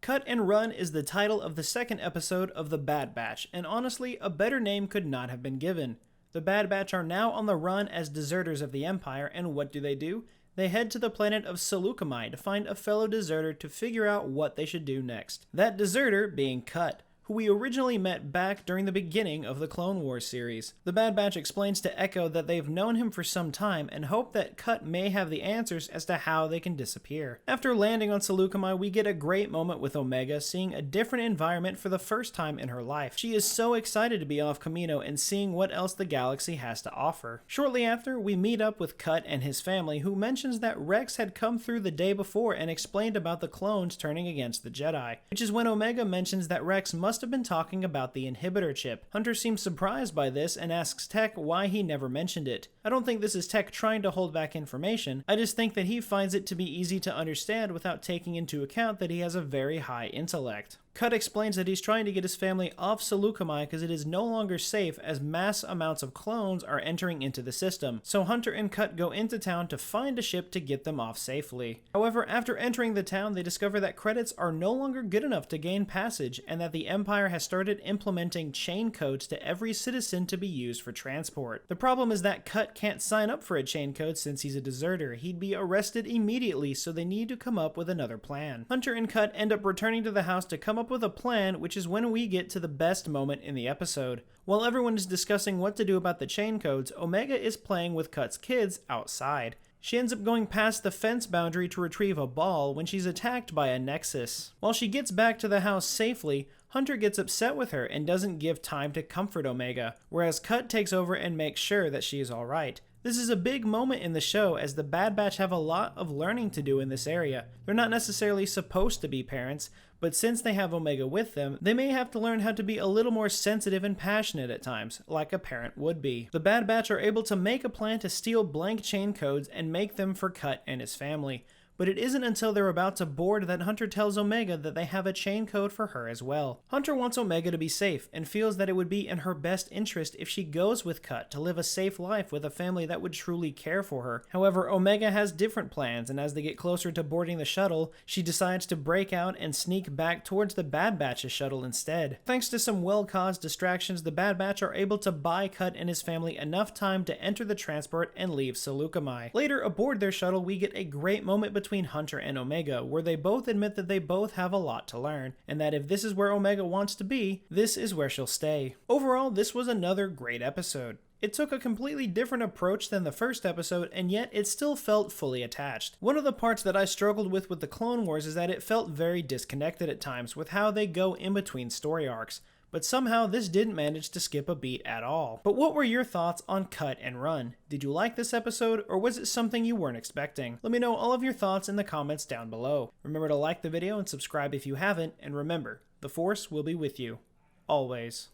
Cut and Run is the title of the second episode of The Bad Batch, and honestly, a better name could not have been given. The Bad Batch are now on the run as deserters of the Empire, and what do? They head to the planet of Seleucami to find a fellow deserter to figure out what they should do next. That deserter being Cut, who we originally met back during the beginning of the Clone Wars series. The Bad Batch explains to Echo that they've known him for some time and hope that Cut may have the answers as to how they can disappear. After landing on Seleucami, we get a great moment with Omega seeing a different environment for the first time in her life. She is so excited to be off Kamino and seeing what else the galaxy has to offer. Shortly after, we meet up with Cut and his family, who mentions that Rex had come through the day before and explained about the clones turning against the Jedi, which is when Omega mentions that Rex must have been talking about the inhibitor chip. Hunter seems surprised by this and asks Tech why he never mentioned it. I don't think this is Tech trying to hold back information, I just think that he finds it to be easy to understand without taking into account that he has a very high intellect. Cut explains that he's trying to get his family off Seleucami because it is no longer safe as mass amounts of clones are entering into the system, so Hunter and Cut go into town to find a ship to get them off safely. However, after entering the town, they discover that credits are no longer good enough to gain passage and that the Empire has started implementing chain codes to every citizen to be used for transport. The problem is that Cut can't sign up for a chain code since he's a deserter. He'd be arrested immediately, so they need to come up with another plan. Hunter and Cut end up returning to the house to come up with a plan, which is when we get to the best moment in the episode. While everyone is discussing what to do about the chain codes, Omega is playing with Cut's kids outside. She ends up going past the fence boundary to retrieve a ball when she's attacked by a Nexus. While she gets back to the house safely, Hunter gets upset with her and doesn't give time to comfort Omega, whereas Cut takes over and makes sure that she is alright. This is a big moment in the show as the Bad Batch have a lot of learning to do in this area. They're not necessarily supposed to be parents, but since they have Omega with them, they may have to learn how to be a little more sensitive and passionate at times, like a parent would be. The Bad Batch are able to make a plan to steal blank chain codes and make them for Cut and his family. But it isn't until they're about to board that Hunter tells Omega that they have a chain code for her as well. Hunter wants Omega to be safe and feels that it would be in her best interest if she goes with Cut to live a safe life with a family that would truly care for her. However, Omega has different plans, and as they get closer to boarding the shuttle, she decides to break out and sneak back towards the Bad Batch's shuttle instead. Thanks to some well-caused distractions, the Bad Batch are able to buy Cut and his family enough time to enter the transport and leave Seleucami. Later, aboard their shuttle, we get a great moment between Hunter and Omega, where they both admit that they both have a lot to learn, and that if this is where Omega wants to be, this is where she'll stay. Overall, this was another great episode. It took a completely different approach than the first episode, and yet it still felt fully attached. One of the parts that I struggled with the Clone Wars is that it felt very disconnected at times with how they go in between story arcs. But somehow this didn't manage to skip a beat at all. But what were your thoughts on Cut and Run? Did you like this episode, or was it something you weren't expecting? Let me know all of your thoughts in the comments down below. Remember to like the video and subscribe if you haven't, and remember, the Force will be with you. Always.